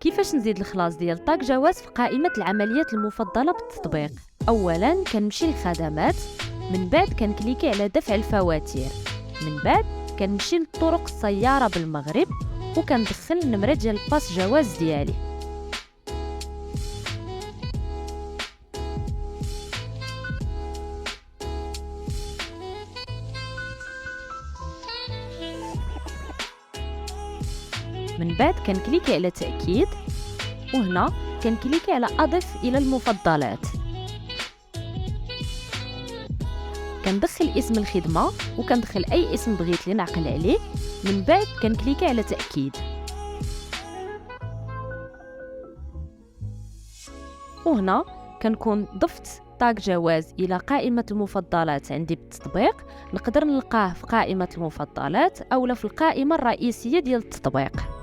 كيفاش نزيد الخلاص ديال طاق جواز في قائمة العمليات المفضلة بالتطبيق؟ أولاً كنمشي للخدمات، من بعد كنكليكي على دفع الفواتير، من بعد كنمشي لطرق السيارة بالمغرب وكندخل النمرة ديال الباس جواز ديالي. من بعد كنكليكي على تأكيد، وهنا كنكليكي على أضف إلى المفضلات. كندخل اسم الخدمة وكندخل أي اسم بغيت لي نعقل عليه، من بعد كنكليكي على تأكيد. وهنا كنكون ضفت طاق جواز إلى قائمة المفضلات عندي بالتطبيق، نقدر نلقاه في قائمة المفضلات أو في القائمة الرئيسية ديال التطبيق.